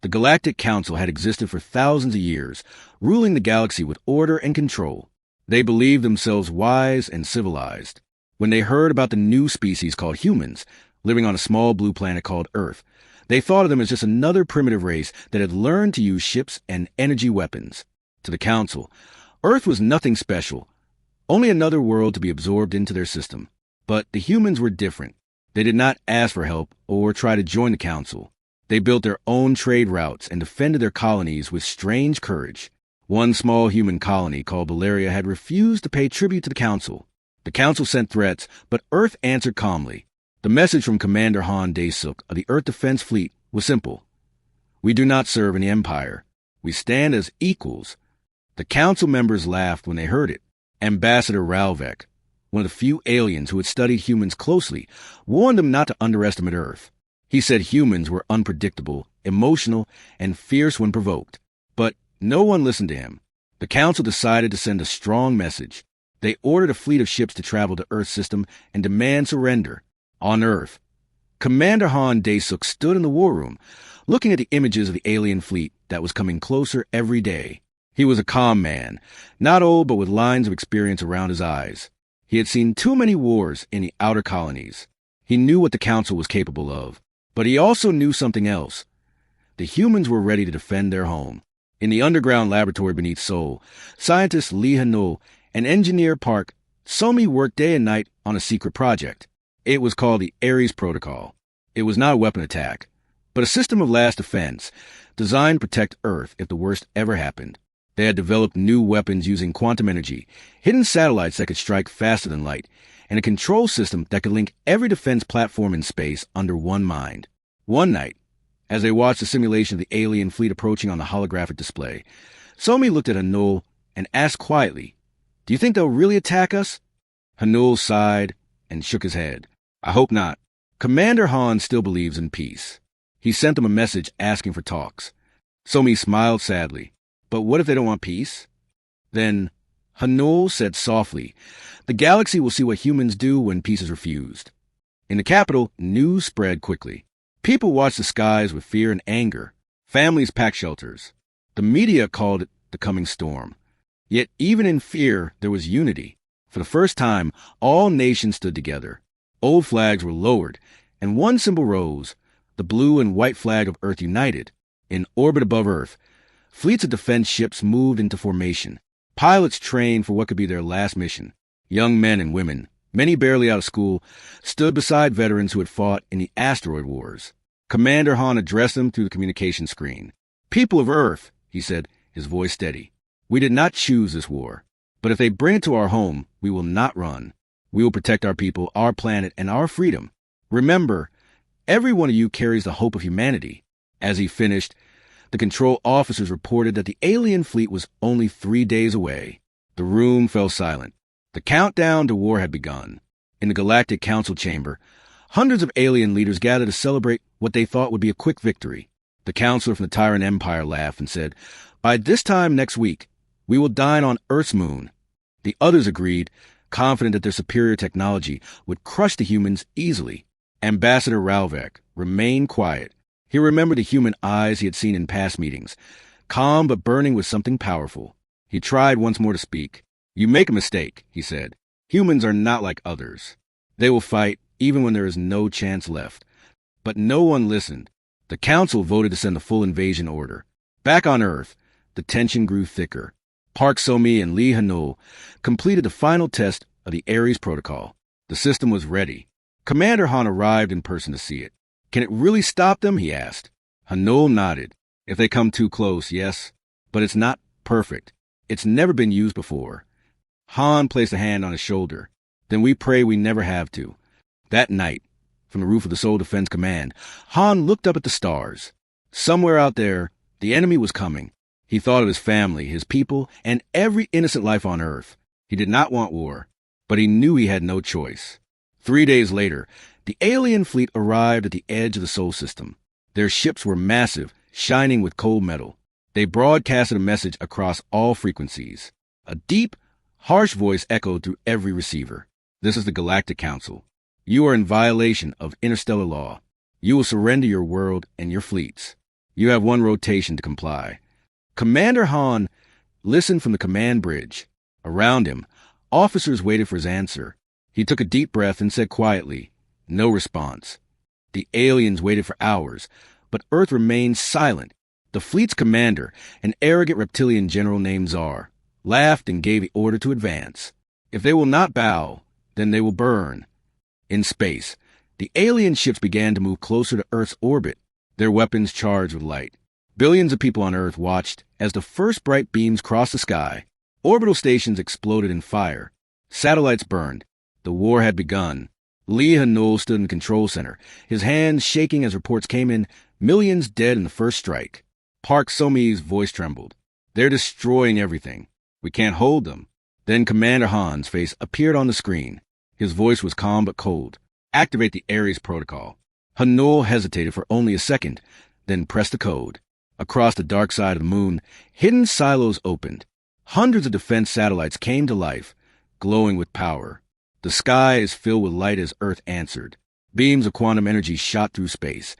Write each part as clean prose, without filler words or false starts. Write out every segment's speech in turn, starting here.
The Galactic Council had existed for thousands of years, ruling the galaxy with order and control. They believed themselves wise and civilized. When they heard about the new species called humans, living on a small blue planet called Earth, they thought of them as just another primitive race that had learned to use ships and energy weapons. To the Council, Earth was nothing special, only another world to be absorbed into their system. But the humans were different. They did not ask for help or try to join the Council. They built their own trade routes and defended their colonies with strange courage. One small human colony called Valeria had refused to pay tribute to the Council. The Council sent threats, but Earth answered calmly. The message from Commander Han Daesuk of the Earth Defense Fleet was simple. We do not serve in the Empire. We stand as equals. The Council members laughed when they heard it. Ambassador Ralvek, one of the few aliens who had studied humans closely, warned them not to underestimate Earth. He said humans were unpredictable, emotional, and fierce when provoked. But no one listened to him. The Council decided to send a strong message. They ordered a fleet of ships to travel to Earth's system and demand surrender. On Earth, Commander Han Daesuk stood in the war room, looking at the images of the alien fleet that was coming closer every day. He was a calm man, not old but with lines of experience around his eyes. He had seen too many wars in the outer colonies. He knew what the Council was capable of, but he also knew something else. The humans were ready to defend their home. In the underground laboratory beneath Seoul, scientist Lee Hanul and engineer Park Somi worked day and night on a secret project. It was called the Ares Protocol. It was not a weapon attack, but a system of last defense designed to protect Earth if the worst ever happened. They had developed new weapons using quantum energy, hidden satellites that could strike faster than light, and a control system that could link every defense platform in space under one mind. One night, as they watched the simulation of the alien fleet approaching on the holographic display, Somi looked at Hanul and asked quietly, "Do you think they'll really attack us?" Hanul sighed and shook his head. "I hope not. Commander Han still believes in peace. He sent them a message asking for talks." Somi smiled sadly. "But what if they don't want peace?" Then Hanul said softly, "The galaxy will see what humans do when peace is refused." In the capital, news spread quickly. People watched the skies with fear and anger. Families packed shelters. The media called it the coming storm. Yet even in fear, there was unity. For the first time, all nations stood together. Old flags were lowered, and one symbol rose, the blue and white flag of Earth united. In orbit above Earth, fleets of defense ships moved into formation. Pilots trained for what could be their last mission. Young men and women, many barely out of school, stood beside veterans who had fought in the asteroid wars. Commander Han addressed them through the communication screen. "People of Earth," he said, his voice steady, "we did not choose this war. But if they bring it to our home, we will not run. We will protect our people, our planet, and our freedom. Remember, every one of you carries the hope of humanity." As he finished, the control officers reported that the alien fleet was only 3 days away. The room fell silent. The countdown to war had begun. In the Galactic Council chamber, hundreds of alien leaders gathered to celebrate what they thought would be a quick victory. The counselor from the Tyrant Empire laughed and said, "By this time next week, we will dine on Earth's moon." The others agreed, confident that their superior technology would crush the humans easily. Ambassador Ralvek remained quiet. He remembered the human eyes he had seen in past meetings, calm but burning with something powerful. He tried once more to speak. "You make a mistake," he said. "Humans are not like others. They will fight even when there is no chance left." But no one listened. The Council voted to send the full invasion order. Back on Earth, the tension grew thicker. Park Somi and Lee Hanul completed the final test of the Ares Protocol. The system was ready. Commander Han arrived in person to see it. "Can it really stop them?" he asked. Hanul nodded. "If they come too close, yes. But it's not perfect. It's never been used before." Han placed a hand on his shoulder. "Then we pray we never have to." That night, from the roof of the Seoul Defense Command, Han looked up at the stars. Somewhere out there, the enemy was coming. He thought of his family, his people, and every innocent life on Earth. He did not want war, but he knew he had no choice. 3 days later, the alien fleet arrived at the edge of the Sol system. Their ships were massive, shining with cold metal. They broadcasted a message across all frequencies. A deep, harsh voice echoed through every receiver. "This is the Galactic Council. You are in violation of interstellar law. You will surrender your world and your fleets." You have one rotation to comply. Commander Han listened from the command bridge. Around him, officers waited for his answer. He took a deep breath and said quietly, no response. The aliens waited for hours, but Earth remained silent. The fleet's commander, an arrogant reptilian general named Zar, laughed and gave the order to advance. If they will not bow, then they will burn. In space, the alien ships began to move closer to Earth's orbit, their weapons charged with light. Billions of people on Earth watched as the first bright beams crossed the sky. Orbital stations exploded in fire. Satellites burned. The war had begun. Lee Hanul stood in the control center, his hands shaking as reports came in, millions dead in the first strike. Park Somi's voice trembled. They're destroying everything. We can't hold them. Then Commander Han's face appeared on the screen. His voice was calm but cold. Activate the Ares protocol. Hanul hesitated for only a second, then pressed the code. Across the dark side of the moon, hidden silos opened. Hundreds of defense satellites came to life, glowing with power. The sky is filled with light as Earth answered. Beams of quantum energy shot through space,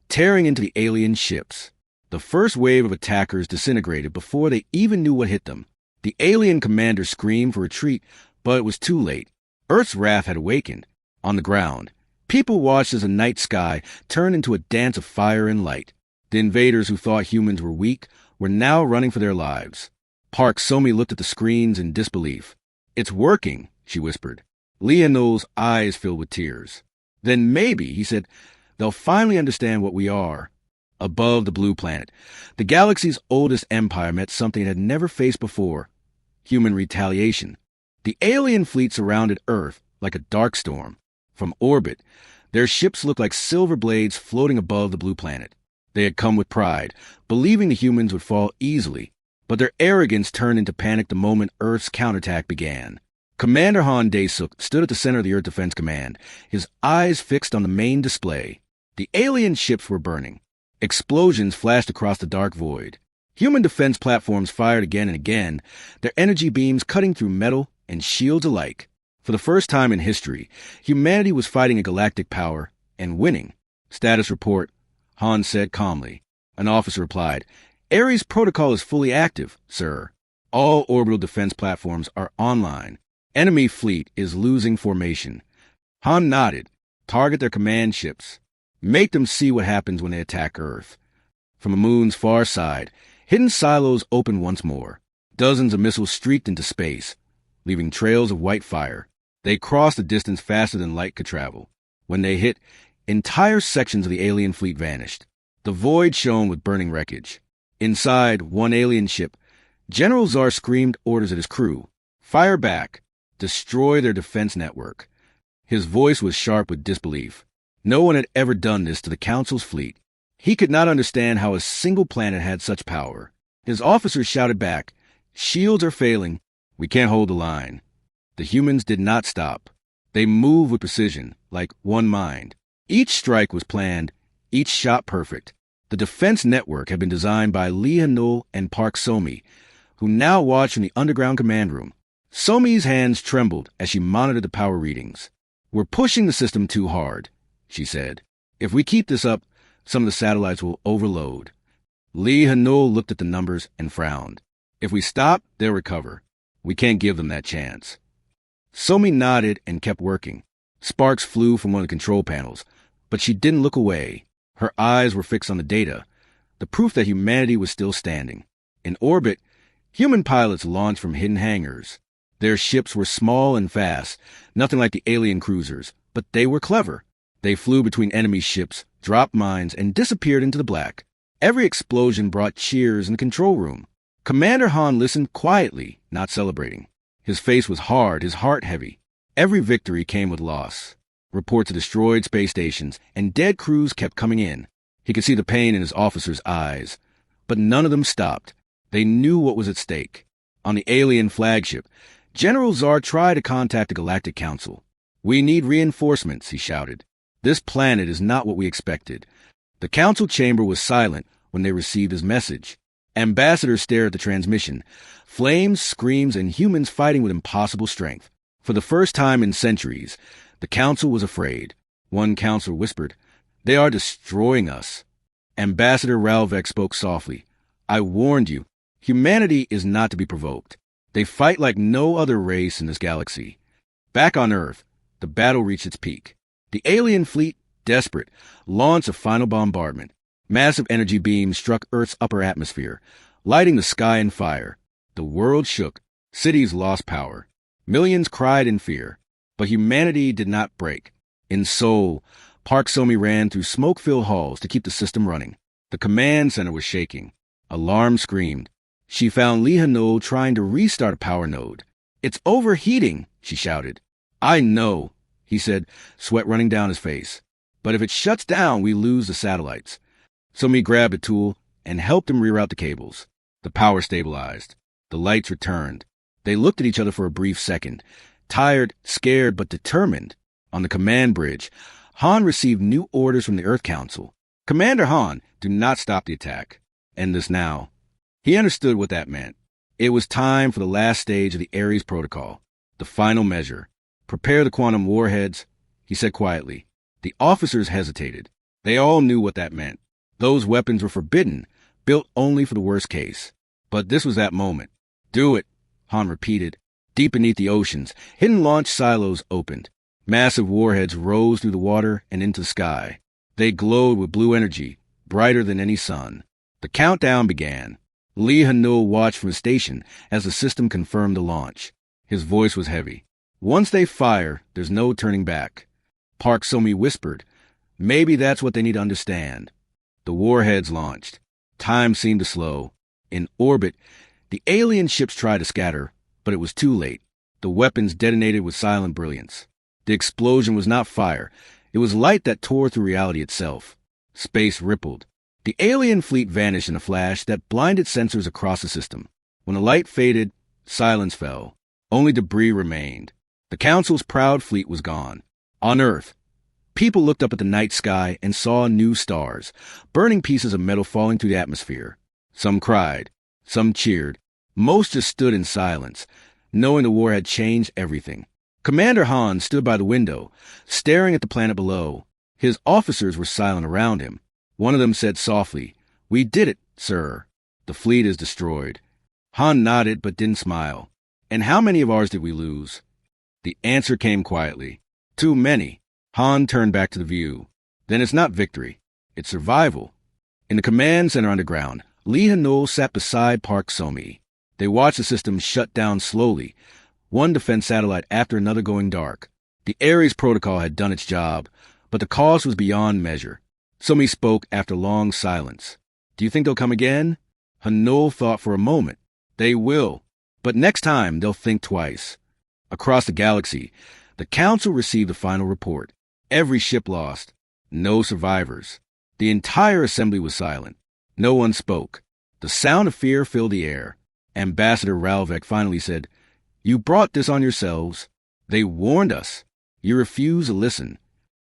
tearing into the alien ships. The first wave of attackers disintegrated before they even knew what hit them. The alien commander screamed for retreat, but it was too late. Earth's wrath had awakened. On the ground, people watched as the night sky turned into a dance of fire and light. The invaders who thought humans were weak were now running for their lives. Park Somi looked at the screens in disbelief. It's working, she whispered. Lee Hanul's eyes filled with tears. Then maybe, he said, they'll finally understand what we are. Above the blue planet, the galaxy's oldest empire met something it had never faced before. Human retaliation. The alien fleet surrounded Earth like a dark storm. From orbit, their ships looked like silver blades floating above the blue planet. They had come with pride, believing the humans would fall easily, but their arrogance turned into panic the moment Earth's counterattack began. Commander Han Daesuk stood at the center of the Earth Defense Command, his eyes fixed on the main display. The alien ships were burning. Explosions flashed across the dark void. Human defense platforms fired again and again, their energy beams cutting through metal and shields alike. For the first time in history, humanity was fighting a galactic power and winning. Status report, Han said calmly. An officer replied, Ares protocol is fully active, sir. All orbital defense platforms are online. Enemy fleet is losing formation. Han nodded. Target their command ships. Make them see what happens when they attack Earth. From the moon's far side, hidden silos opened once more. Dozens of missiles streaked into space, leaving trails of white fire. They crossed a distance faster than light could travel. When they hit, entire sections of the alien fleet vanished. The void shone with burning wreckage. Inside one alien ship, General Zar screamed orders at his crew. Fire back. Destroy their defense network. His voice was sharp with disbelief. No one had ever done this to the Council's fleet. He could not understand how a single planet had such power. His officers shouted back, Shields are failing. We can't hold the line. The humans did not stop. They moved with precision, like one mind. Each strike was planned, each shot perfect. The defense network had been designed by Lee Hanul and Park Somi, who now watched from the underground command room. Somi's hands trembled as she monitored the power readings. We're pushing the system too hard, she said. If we keep this up, some of the satellites will overload. Lee Hanul looked at the numbers and frowned. If we stop, they'll recover. We can't give them that chance. Somi nodded and kept working. Sparks flew from one of the control panels, but she didn't look away. Her eyes were fixed on the data, the proof that humanity was still standing. In orbit, human pilots launched from hidden hangars. Their ships were small and fast, nothing like the alien cruisers, but they were clever. They flew between enemy ships, dropped mines, and disappeared into the black. Every explosion brought cheers in the control room. Commander Han listened quietly, not celebrating. His face was hard, his heart heavy. Every victory came with loss. Reports of destroyed space stations and dead crews kept coming in. He could see the pain in his officers' eyes. But none of them stopped. They knew what was at stake. On the alien flagship, General Zar tried to contact the Galactic Council. We need reinforcements, he shouted. This planet is not what we expected. The council chamber was silent when they received his message. Ambassadors stared at the transmission. Flames, screams, and humans fighting with impossible strength. For the first time in centuries, the council was afraid. One counselor whispered, They are destroying us. Ambassador Ralvek spoke softly. I warned you. Humanity is not to be provoked. They fight like no other race in this galaxy. Back on Earth, the battle reached its peak. The alien fleet, desperate, launched a final bombardment. Massive energy beams struck Earth's upper atmosphere, lighting the sky in fire. The world shook. Cities lost power. Millions cried in fear. But humanity did not break. In Seoul, Park Somi ran through smoke-filled halls to keep the system running. The command center was shaking. Alarm screamed. She found Lee Hano trying to restart a power node. It's overheating, she shouted. I know, he said, sweat running down his face. But if it shuts down, we lose the satellites. Somi grabbed a tool and helped him reroute the cables. The power stabilized. The lights returned. They looked at each other for a brief second, tired, scared, but determined. On the command bridge, Han received new orders from the Earth Council. Commander Han, do not stop the attack. End this now. He understood what that meant. It was time for the last stage of the Ares Protocol, the final measure. Prepare the quantum warheads, he said quietly. The officers hesitated. They all knew what that meant. Those weapons were forbidden, built only for the worst case. But this was that moment. Do it, Han repeated. Deep beneath the oceans, hidden launch silos opened. Massive warheads rose through the water and into the sky. They glowed with blue energy, brighter than any sun. The countdown began. Lee Hano watched from his station as the system confirmed the launch. His voice was heavy. Once they fire, there's no turning back. Park Somi whispered, maybe that's what they need to understand. The warheads launched. Time seemed to slow. In orbit, the alien ships tried to scatter, but it was too late. The weapons detonated with silent brilliance. The explosion was not fire. It was light that tore through reality itself. Space rippled. The alien fleet vanished in a flash that blinded sensors across the system. When the light faded, silence fell. Only debris remained. The Council's proud fleet was gone. On Earth, people looked up at the night sky and saw new stars, burning pieces of metal falling through the atmosphere. Some cried. Some cheered. Most just stood in silence, knowing the war had changed everything. Commander Han stood by the window, staring at the planet below. His officers were silent around him. One of them said softly, we did it, sir. The fleet is destroyed. Han nodded but didn't smile. And how many of ours did we lose? The answer came quietly. Too many. Han turned back to the view. Then it's not victory. It's survival. In the command center underground, Lee Hano sat beside Park Somi. They watched the system shut down slowly, one defense satellite after another going dark. The Ares Protocol had done its job, but the cost was beyond measure. Somi spoke after long silence. Do you think they'll come again? Hano thought for a moment. They will, but next time they'll think twice. Across the galaxy, the Council received the final report. Every ship lost. No survivors. The entire assembly was silent. No one spoke. The sound of fear filled the air. Ambassador Ralvek finally said, you brought this on yourselves. They warned us. You refuse to listen.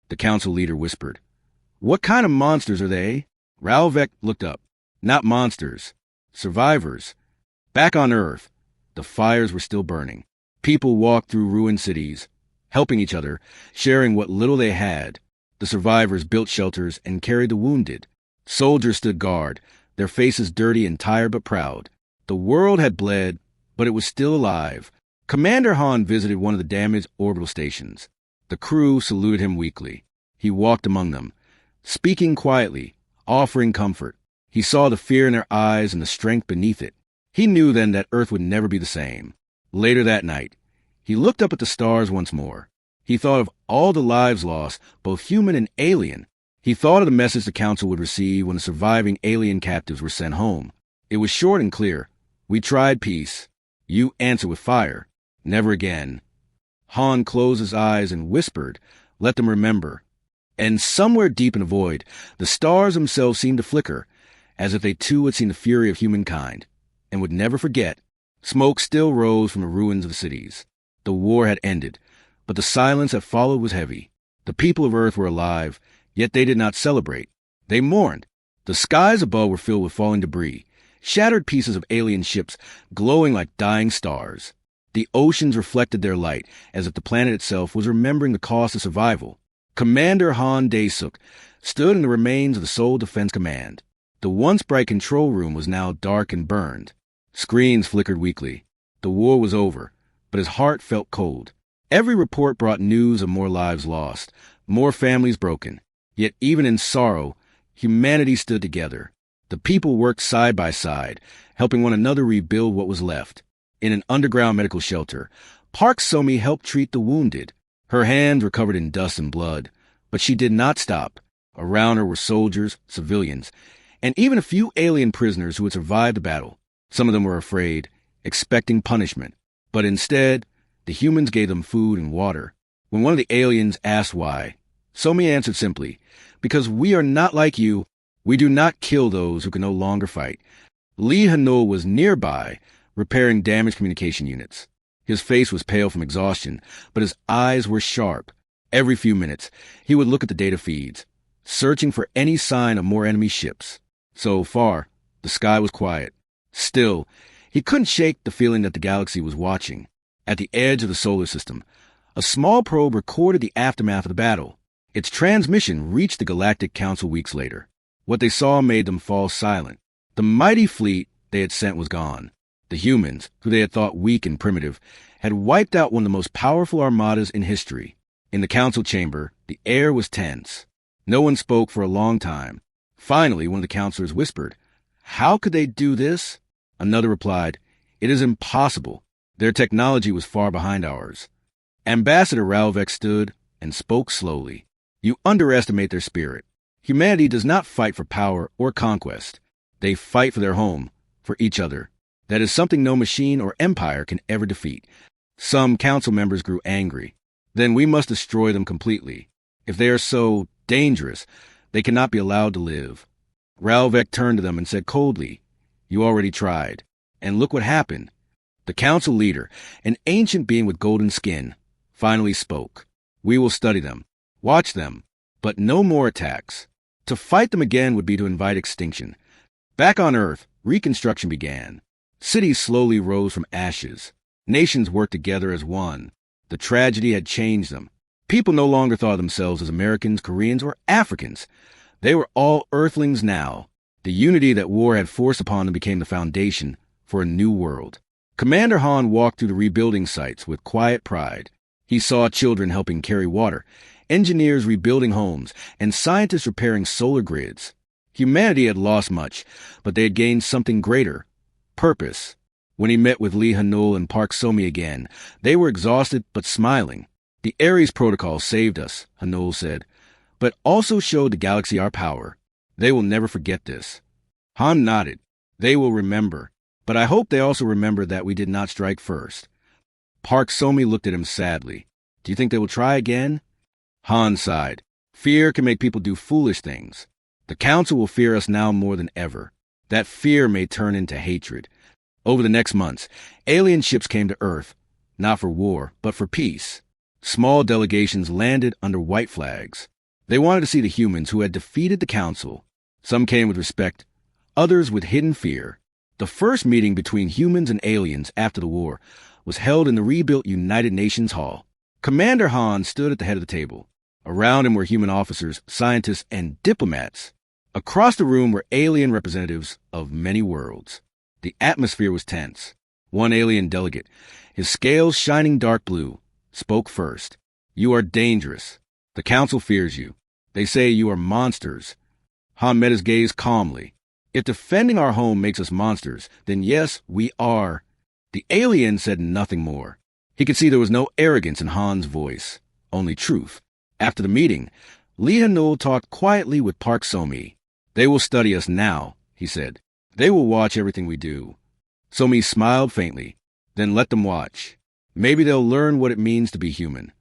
The council leader whispered. What kind of monsters are they? Ralvek looked up. Not monsters. Survivors. Back on Earth, the fires were still burning. People walked through ruined cities, helping each other, sharing what little they had. The survivors built shelters and carried the wounded. Soldiers stood guard, their faces dirty and tired but proud. The world had bled, but it was still alive. Commander Han visited one of the damaged orbital stations. The crew saluted him weakly. He walked among them, speaking quietly, offering comfort. He saw the fear in their eyes and the strength beneath it. He knew then that Earth would never be the same. Later that night, he looked up at the stars once more. He thought of all the lives lost, both human and alien. He thought of the message the council would receive when the surviving alien captives were sent home. It was short and clear. We tried peace. You answer with fire. Never again. Han closed his eyes and whispered, let them remember. And somewhere deep in the void, the stars themselves seemed to flicker, as if they too had seen the fury of humankind, and would never forget. Smoke still rose from the ruins of the cities. The war had ended, but the silence that followed was heavy. The people of Earth were alive, yet they did not celebrate. They mourned. The skies above were filled with falling debris, shattered pieces of alien ships glowing like dying stars. The oceans reflected their light, as if the planet itself was remembering the cost of survival. Commander Han Dae-suk stood in the remains of the Seoul Defense Command. The once bright control room was now dark and burned. Screens flickered weakly. The war was over, but his heart felt cold. Every report brought news of more lives lost, more families broken. Yet even in sorrow, humanity stood together. The people worked side by side, helping one another rebuild what was left. In an underground medical shelter, Park Somi helped treat the wounded. Her hands were covered in dust and blood, but she did not stop. Around her were soldiers, civilians, and even a few alien prisoners who had survived the battle. Some of them were afraid, expecting punishment, but instead, the humans gave them food and water. When one of the aliens asked why, Somi answered simply, "Because we are not like you. We do not kill those who can no longer fight." Lee Hanul was nearby, repairing damaged communication units. His face was pale from exhaustion, but his eyes were sharp. Every few minutes, he would look at the data feeds, searching for any sign of more enemy ships. So far, the sky was quiet. Still, he couldn't shake the feeling that the galaxy was watching. At the edge of the solar system, a small probe recorded the aftermath of the battle. Its transmission reached the Galactic Council weeks later. What they saw made them fall silent. The mighty fleet they had sent was gone. The humans, who they had thought weak and primitive, had wiped out one of the most powerful armadas in history. In the council chamber, the air was tense. No one spoke for a long time. Finally, one of the counselors whispered, "How could they do this?" Another replied, "It is impossible. Their technology was far behind ours." Ambassador Ralvek stood and spoke slowly. "You underestimate their spirit. Humanity does not fight for power or conquest. They fight for their home, for each other. That is something no machine or empire can ever defeat." Some council members grew angry. "Then we must destroy them completely. If they are so dangerous, they cannot be allowed to live." Ralvek turned to them and said coldly, "You already tried. And look what happened." The council leader, an ancient being with golden skin, finally spoke. "We will study them, watch them, but no more attacks. To fight them again would be to invite extinction." Back on Earth, reconstruction began. Cities slowly rose from ashes. Nations worked together as one. The tragedy had changed them. People no longer thought of themselves as Americans, Koreans, or Africans. They were all Earthlings now. The unity that war had forced upon them became the foundation for a new world. Commander Han walked through the rebuilding sites with quiet pride. He saw children helping carry water, engineers rebuilding homes, and scientists repairing solar grids. Humanity had lost much, but they had gained something greater: purpose. When he met with Lee Hanul and Park Somi again, they were exhausted but smiling. "The Ares Protocol saved us," Hanul said, "but also showed the galaxy our power. They will never forget this." Han nodded. "They will remember. But I hope they also remember that we did not strike first." Park Somi looked at him sadly. "Do you think they will try again?" Han sighed. "Fear can make people do foolish things. The Council will fear us now more than ever. That fear may turn into hatred." Over the next months, alien ships came to Earth, not for war, but for peace. Small delegations landed under white flags. They wanted to see the humans who had defeated the Council. Some came with respect, others with hidden fear. The first meeting between humans and aliens after the war was held in the rebuilt United Nations Hall. Commander Han stood at the head of the table. Around him were human officers, scientists, and diplomats. Across the room were alien representatives of many worlds. The atmosphere was tense. One alien delegate, his scales shining dark blue, spoke first. "You are dangerous. The Council fears you. They say you are monsters." Han met his gaze calmly. "If defending our home makes us monsters, then yes, we are." The alien said nothing more. He could see there was no arrogance in Han's voice, only truth. After the meeting, Lee Hanul talked quietly with Park Somi. "They will study us now," he said. "They will watch everything we do." Somi smiled faintly. "Then let them watch. Maybe they'll learn what it means to be human."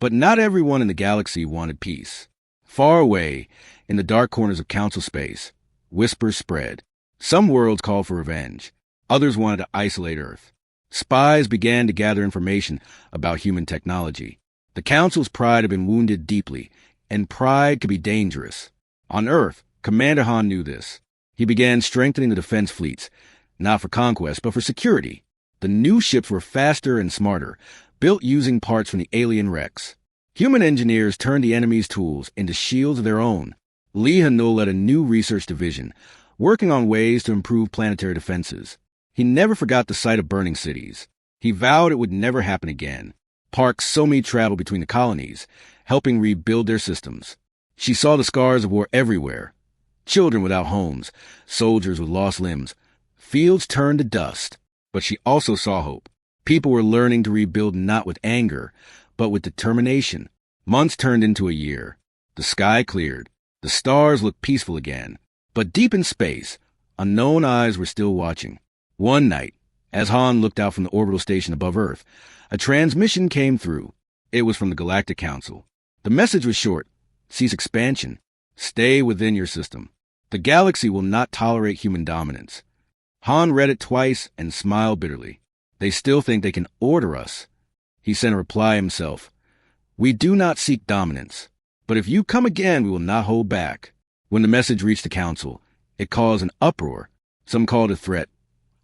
But not everyone in the galaxy wanted peace. Far away, in the dark corners of Council space, whispers spread. Some worlds called for revenge. Others wanted to isolate Earth. Spies began to gather information about human technology. The Council's pride had been wounded deeply, and pride could be dangerous. On Earth, Commander Han knew this. He began strengthening the defense fleets, not for conquest, but for security. The new ships were faster and smarter, built using parts from the alien wrecks. Human engineers turned the enemy's tools into shields of their own. Lee Hanul led a new research division, working on ways to improve planetary defenses. He never forgot the sight of burning cities. He vowed it would never happen again. Park So-mi traveled between the colonies, helping rebuild their systems. She saw the scars of war everywhere. Children without homes, soldiers with lost limbs, fields turned to dust. But she also saw hope. People were learning to rebuild not with anger, but with determination. Months turned into a year. The sky cleared. The stars looked peaceful again. But deep in space, unknown eyes were still watching. One night, as Han looked out from the orbital station above Earth, a transmission came through. It was from the Galactic Council. The message was short. Cease expansion. Stay within your system. The galaxy will not tolerate human dominance. Han read it twice and smiled bitterly. They still think they can order us. He sent a reply himself. We do not seek dominance, but if you come again, we will not hold back. When the message reached the council, it caused an uproar. Some called it threat.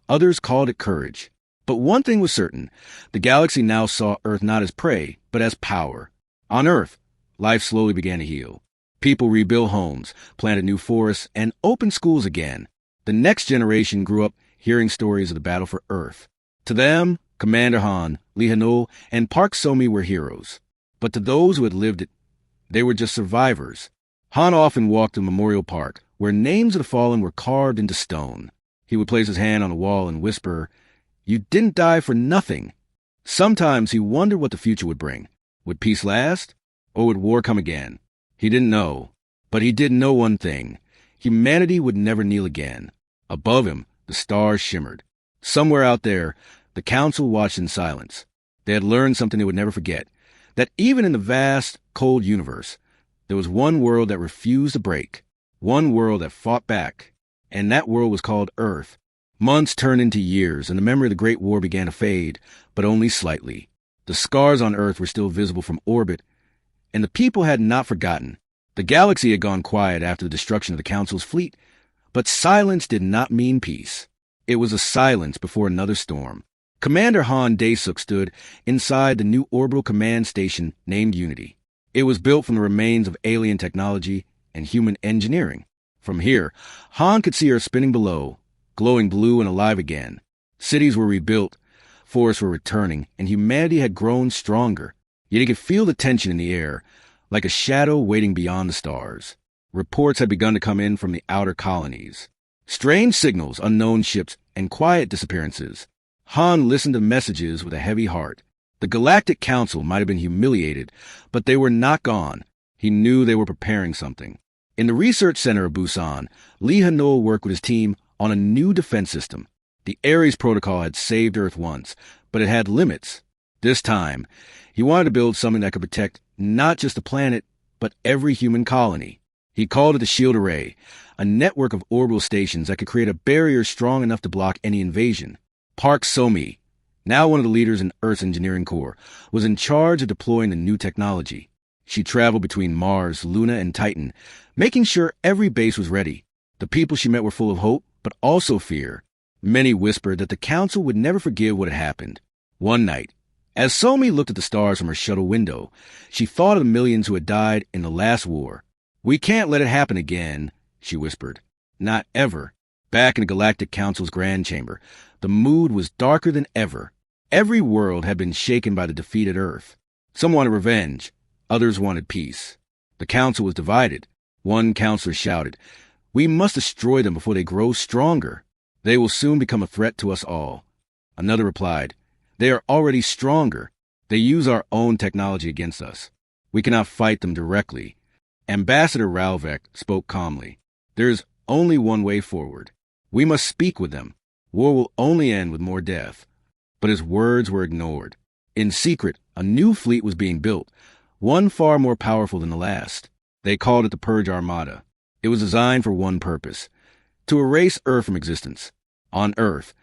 Others called it courage. But one thing was certain. The galaxy now saw Earth not as prey, but as power. On Earth, life slowly began to heal. People rebuilt homes, planted new forests, and opened schools again. The next generation grew up hearing stories of the battle for Earth. To them, Commander Han, Lee Hanul, and Park So-mi were heroes. But to those who had lived it, they were just survivors. Han often walked to Memorial Park, where names of the fallen were carved into stone. He would place his hand on the wall and whisper, "You didn't die for nothing." Sometimes he wondered what the future would bring. Would peace last? Or would war come again? He didn't know. But he did know one thing. Humanity would never kneel again. Above him, the stars shimmered. Somewhere out there, the council watched in silence. They had learned something they would never forget, that even in the vast, cold universe, there was one world that refused to break, one world that fought back, and that world was called Earth. Months turned into years, and the memory of the Great War began to fade, but only slightly. The scars on Earth were still visible from orbit, and the people had not forgotten. The galaxy had gone quiet after the destruction of the Council's fleet, but silence did not mean peace. It was a silence before another storm. Commander Han Daesuk stood inside the new orbital command station named Unity. It was built from the remains of alien technology and human engineering. From here, Han could see Earth spinning below, glowing blue and alive again. Cities were rebuilt, forests were returning, and humanity had grown stronger. Yet he could feel the tension in the air, like a shadow waiting beyond the stars. Reports had begun to come in from the outer colonies. Strange signals, unknown ships, and quiet disappearances. Han listened to messages with a heavy heart. The Galactic Council might have been humiliated, but they were not gone. He knew they were preparing something. In the research center of Busan, Lee Hanul worked with his team on a new defense system. The Ares Protocol had saved Earth once, but it had limits. This time, he wanted to build something that could protect not just the planet, but every human colony. He called it the Shield Array, a network of orbital stations that could create a barrier strong enough to block any invasion. Park So-mi, now one of the leaders in Earth's engineering corps, was in charge of deploying the new technology. She traveled between Mars, Luna, and Titan, making sure every base was ready. The people she met were full of hope, but also fear. Many whispered that the Council would never forgive what had happened. One night, as So-mi looked at the stars from her shuttle window, she thought of the millions who had died in the last war. "We can't let it happen again," she whispered. Not ever. Back in the Galactic Council's Grand Chamber, the mood was darker than ever. Every world had been shaken by the defeated Earth. Some wanted revenge. Others wanted peace. The Council was divided. One counselor shouted, "We must destroy them before they grow stronger. They will soon become a threat to us all." Another replied, "They are already stronger. They use our own technology against us. We cannot fight them directly." Ambassador Ralvek spoke calmly. "There is only one way forward. We must speak with them. War will only end with more death." But his words were ignored. In secret, a new fleet was being built, one far more powerful than the last. They called it the Purge Armada. It was designed for one purpose: to erase Earth from existence. On Earth,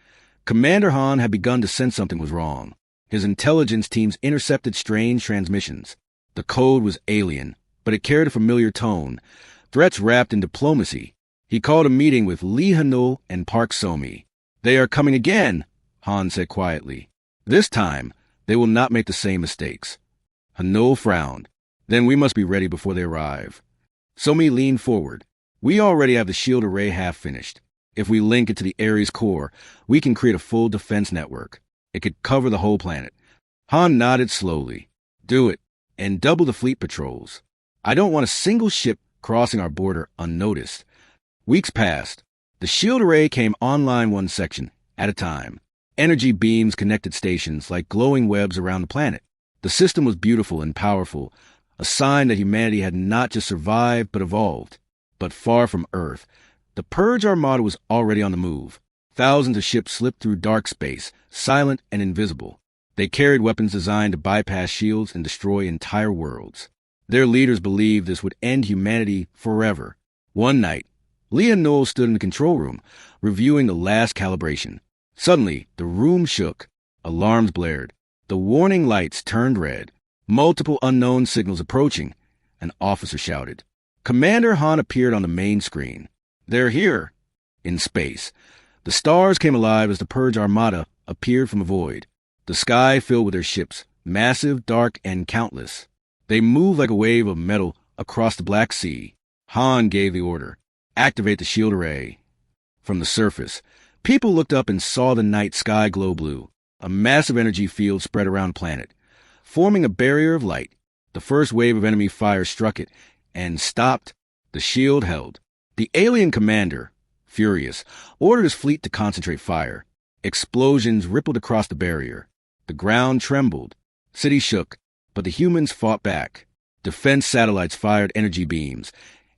Commander Han had begun to sense something was wrong. His intelligence teams intercepted strange transmissions. The code was alien, but it carried a familiar tone, threats wrapped in diplomacy. He called a meeting with Lee Hanul and Park So-mi. "They are coming again," Han said quietly. "This time, they will not make the same mistakes." Hanul frowned. "Then we must be ready before they arrive." Somi leaned forward. We already have the shield array half finished. If we link it to the Ares core, we can create a full defense network. It could cover the whole planet. Han nodded slowly. Do it, and double the fleet patrols. I don't want a single ship crossing our border unnoticed. Weeks passed. The shield array came online one section at a time. Energy beams connected stations like glowing webs around the planet. The system was beautiful and powerful, a sign that humanity had not just survived but evolved. But far from Earth, the Purge Armada was already on the move. Thousands of ships slipped through dark space, silent and invisible. They carried weapons designed to bypass shields and destroy entire worlds. Their leaders believed this would end humanity forever. One night, Leah and Noel stood in the control room, reviewing the last calibration. Suddenly, the room shook. Alarms blared. The warning lights turned red. Multiple unknown signals approaching. An officer shouted. Commander Han appeared on the main screen. They're here. In space. The stars came alive as the Purge Armada appeared from a void. The sky filled with their ships, massive, dark, and countless. They moved like a wave of metal across the Black Sea. Han gave the order. Activate the shield array. From the surface, people looked up and saw the night sky glow blue. A massive energy field spread around the planet, forming a barrier of light. The first wave of enemy fire struck it and stopped. The shield held. The alien commander, furious, ordered his fleet to concentrate fire. Explosions rippled across the barrier. The ground trembled. Cities shook, but the humans fought back. Defense satellites fired energy beams,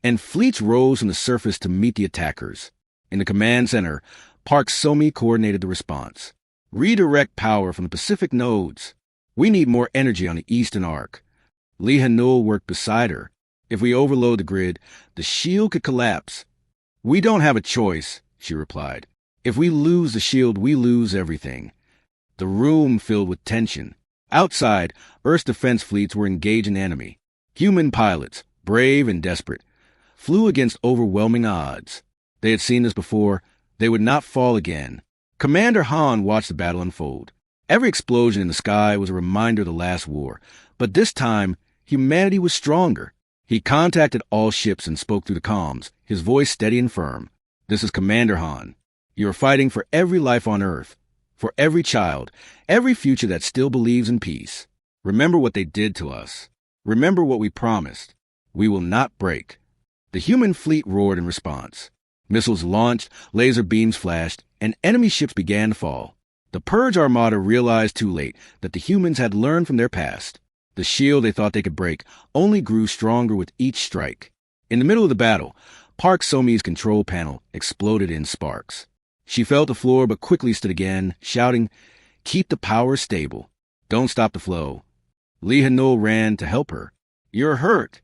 and fleets rose from the surface to meet the attackers. In the command center, Park Somi coordinated the response. Redirect power from the Pacific nodes. We need more energy on the eastern arc. Lee Hanul worked beside her. If we overload the grid, the shield could collapse. We don't have a choice, she replied. If we lose the shield, we lose everything. The room filled with tension. Outside, Earth's defense fleets were engaging the enemy. Human pilots, brave and desperate, flew against overwhelming odds. They had seen this before. They would not fall again. Commander Han watched the battle unfold. Every explosion in the sky was a reminder of the last war, but this time, humanity was stronger. He contacted all ships and spoke through the comms, his voice steady and firm. This is Commander Han. You are fighting for every life on Earth, for every child, every future that still believes in peace. Remember what they did to us. Remember what we promised. We will not break. The human fleet roared in response. Missiles launched, laser beams flashed, and enemy ships began to fall. The Purge Armada realized too late that the humans had learned from their past. The shield they thought they could break only grew stronger with each strike. In the middle of the battle, Park Somi's control panel exploded in sparks. She fell to the floor but quickly stood again, shouting, "Keep the power stable. Don't stop the flow." Lee Hanul ran to help her. "You're hurt."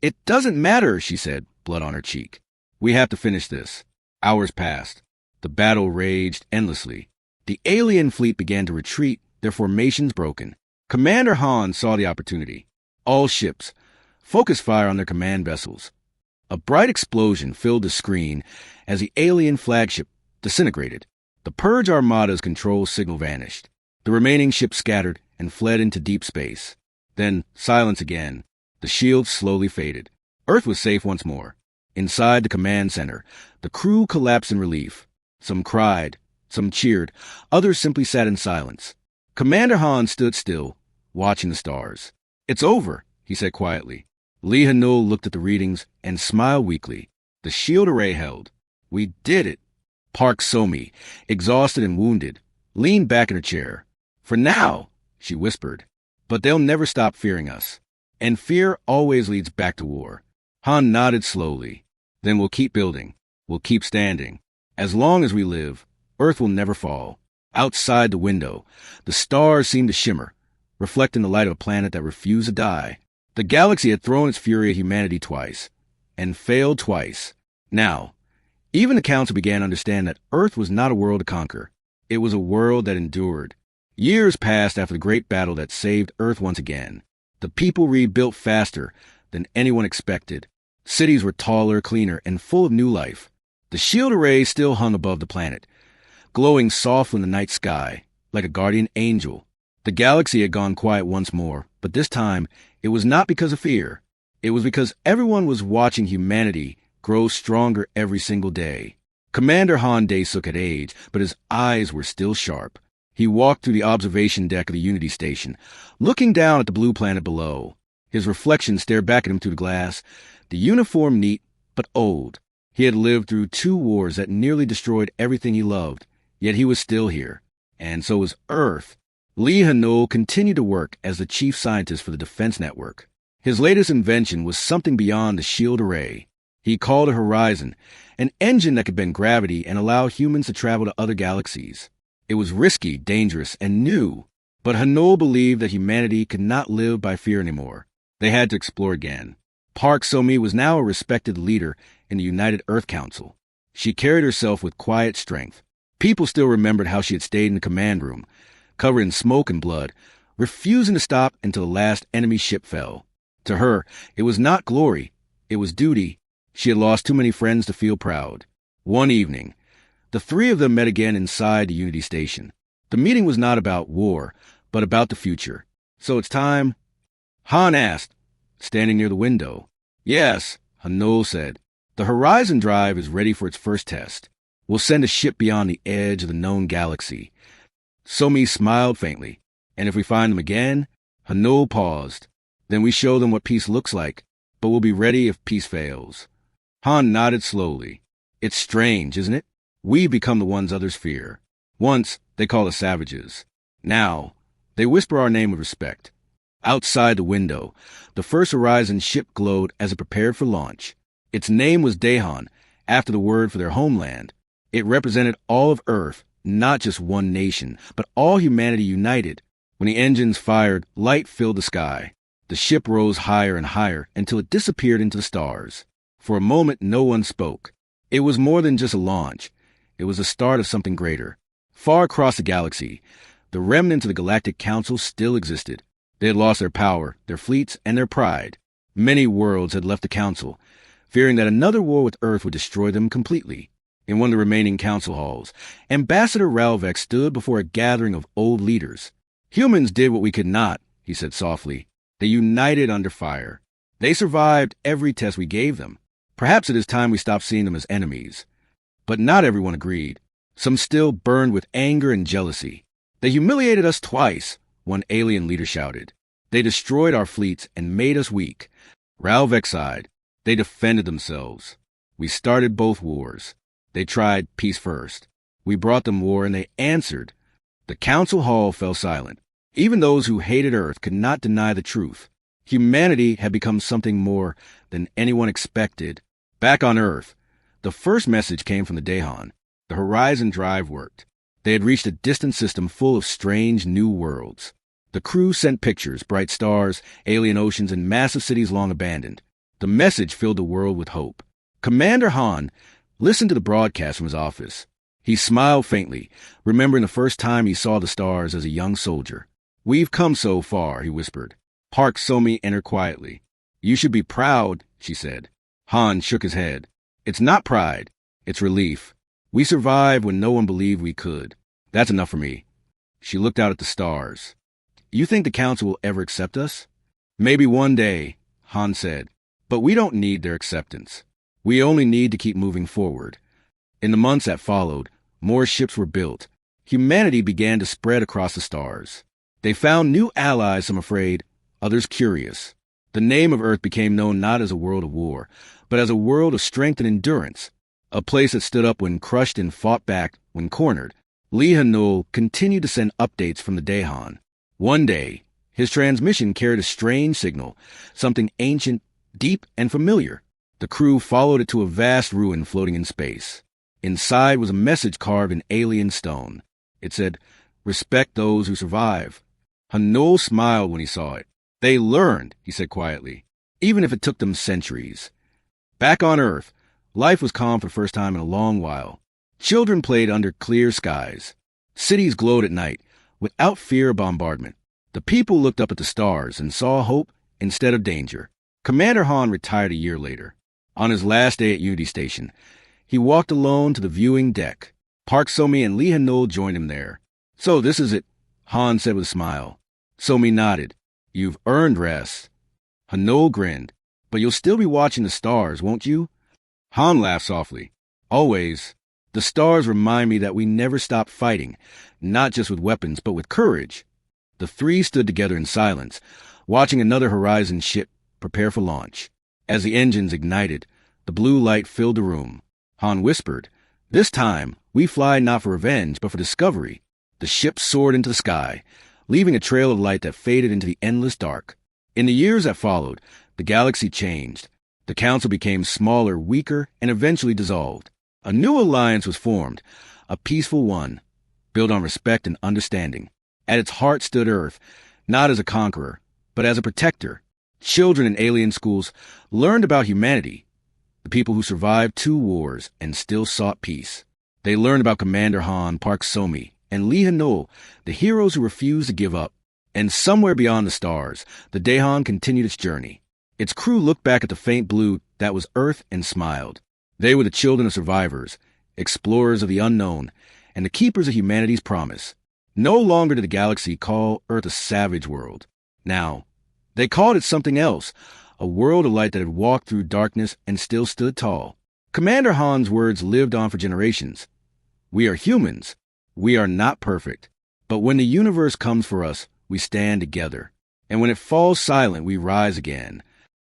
"It doesn't matter," she said, blood on her cheek. "We have to finish this." Hours passed. The battle raged endlessly. The alien fleet began to retreat, their formations broken. Commander Han saw the opportunity. All ships, focus fire on their command vessels. A bright explosion filled the screen as the alien flagship disintegrated. The Purge Armada's control signal vanished. The remaining ships scattered and fled into deep space. Then silence again. The shield slowly faded. Earth was safe once more. Inside the command center, the crew collapsed in relief. Some cried, some cheered, others simply sat in silence. Commander Han stood still, watching the stars. "It's over," he said quietly. Lee Hanul looked at the readings and smiled weakly. The shield array held. "We did it." Park Somi, exhausted and wounded, leaned back in her chair. "For now," she whispered. "But they'll never stop fearing us. And fear always leads back to war." Han nodded slowly. "Then we'll keep building. We'll keep standing. As long as we live, Earth will never fall." Outside the window, the stars seemed to shimmer, reflecting the light of a planet that refused to die. The galaxy had thrown its fury at humanity twice, and failed twice. Now, even the Council began to understand that Earth was not a world to conquer. It was a world that endured. Years passed after the great battle that saved Earth once again. The people rebuilt faster than anyone expected. Cities were taller, cleaner, and full of new life. The shield array still hung above the planet, glowing softly in the night sky, like a guardian angel. The galaxy had gone quiet once more, but this time it was not because of fear. It was because everyone was watching humanity grow stronger every single day. Commander Han Dae-suk had aged, but his eyes were still sharp. He walked through the observation deck of the Unity Station, looking down at the blue planet below. His reflection stared back at him through the glass, the uniform neat but old. He had lived through 2 wars that nearly destroyed everything he loved, yet he was still here. And so was Earth. Lee Hanol continued to work as the chief scientist for the Defense Network. His latest invention was something beyond the shield array. He called it Horizon, an engine that could bend gravity and allow humans to travel to other galaxies. It was risky, dangerous, and new, but Hanol believed that humanity could not live by fear anymore. They had to explore again. Park So-mi was now a respected leader in the United Earth Council. She carried herself with quiet strength. People still remembered how she had stayed in the command room, covered in smoke and blood, refusing to stop until the last enemy ship fell. To her, it was not glory, it was duty. She had lost too many friends to feel proud. One evening, the 3 of them met again inside the Unity Station. The meeting was not about war, but about the future. So it's time? Han asked, standing near the window. Yes, Hanol said. The Horizon Drive is ready for its first test. We'll send a ship beyond the edge of the known galaxy. So-mi smiled faintly. And if we find them again? Hanol paused. Then we show them what peace looks like, but we'll be ready if peace fails. Han nodded slowly. It's strange, isn't it? We become the ones others fear. Once, they called us savages. Now, they whisper our name with respect. Outside the window, the first Horizon ship glowed as it prepared for launch. Its name was Daehan, after the word for their homeland. It represented all of Earth, not just one nation, but all humanity united. When the engines fired, light filled the sky. The ship rose higher and higher until it disappeared into the stars. For a moment, no one spoke. It was more than just a launch. It was the start of something greater. Far across the galaxy, the remnants of the Galactic Council still existed. They had lost their power, their fleets, and their pride. Many worlds had left the Council, fearing that another war with Earth would destroy them completely. In one of the remaining council halls, Ambassador Ralvek stood before a gathering of old leaders. Humans did what we could not, he said softly. They united under fire. They survived every test we gave them. Perhaps it is time we stop seeing them as enemies. But not everyone agreed. Some still burned with anger and jealousy. They humiliated us twice, one alien leader shouted. They destroyed our fleets and made us weak. Ralvek sighed. They defended themselves. We started both wars. They tried peace first. We brought them war and they answered. The council hall fell silent. Even those who hated Earth could not deny the truth. Humanity had become something more than anyone expected. Back on Earth, the first message came from the Daehan. The Horizon Drive worked. They had reached a distant system full of strange new worlds. The crew sent pictures, bright stars, alien oceans, and massive cities long abandoned. The message filled the world with hope. Commander Han listened to the broadcast from his office. He smiled faintly, remembering the first time he saw the stars as a young soldier. We've come so far, he whispered. Park So-mi entered quietly. You should be proud, she said. Han shook his head. It's not pride. It's relief. We survived when no one believed we could. That's enough for me. She looked out at the stars. You think the council will ever accept us? Maybe one day, Han said. But we don't need their acceptance. We only need to keep moving forward. In the months that followed, more ships were built. Humanity began to spread across the stars. They found new allies, some afraid, others curious. The name of Earth became known not as a world of war, but as a world of strength and endurance, a place that stood up when crushed and fought back when cornered. Lee Hanol continued to send updates from the Daehan. One day, his transmission carried a strange signal, something ancient, deep, and familiar. The crew followed it to a vast ruin floating in space. Inside was a message carved in alien stone. It said, "Respect those who survive." Hanol smiled when he saw it. They learned, he said quietly, even if it took them centuries. Back on Earth, life was calm for the first time in a long while. Children played under clear skies. Cities glowed at night, without fear of bombardment. The people looked up at the stars and saw hope instead of danger. Commander Han retired a year later. On his last day at Unity Station, he walked alone to the viewing deck. Park So-mi and Lee Hanol joined him there. So this is it, Han said with a smile. So-mi nodded. You've earned rest. Hanol grinned. But you'll still be watching the stars, won't you? Han laughed softly. Always. The stars remind me that we never stop fighting, not just with weapons, but with courage. The three stood together in silence, watching another Horizon ship prepare for launch. As the engines ignited, the blue light filled the room. Han whispered, "This time, we fly not for revenge, but for discovery." The ship soared into the sky, leaving a trail of light that faded into the endless dark. In the years that followed, the galaxy changed. The council became smaller, weaker, and eventually dissolved. A new alliance was formed, a peaceful one, built on respect and understanding. At its heart stood Earth, not as a conqueror, but as a protector. Children in alien schools learned about humanity, the people who survived 2 wars and still sought peace. They learned about Commander Han, Park Somi, and Lee Hanol, the heroes who refused to give up. And somewhere beyond the stars, the Daehan continued its journey. Its crew looked back at the faint blue that was Earth and smiled. They were the children of survivors, explorers of the unknown, and the keepers of humanity's promise. No longer did the galaxy call Earth a savage world. Now, they called it something else, a world of light that had walked through darkness and still stood tall. Commander Han's words lived on for generations. We are humans. We are not perfect. But when the universe comes for us, we stand together. And when it falls silent, we rise again.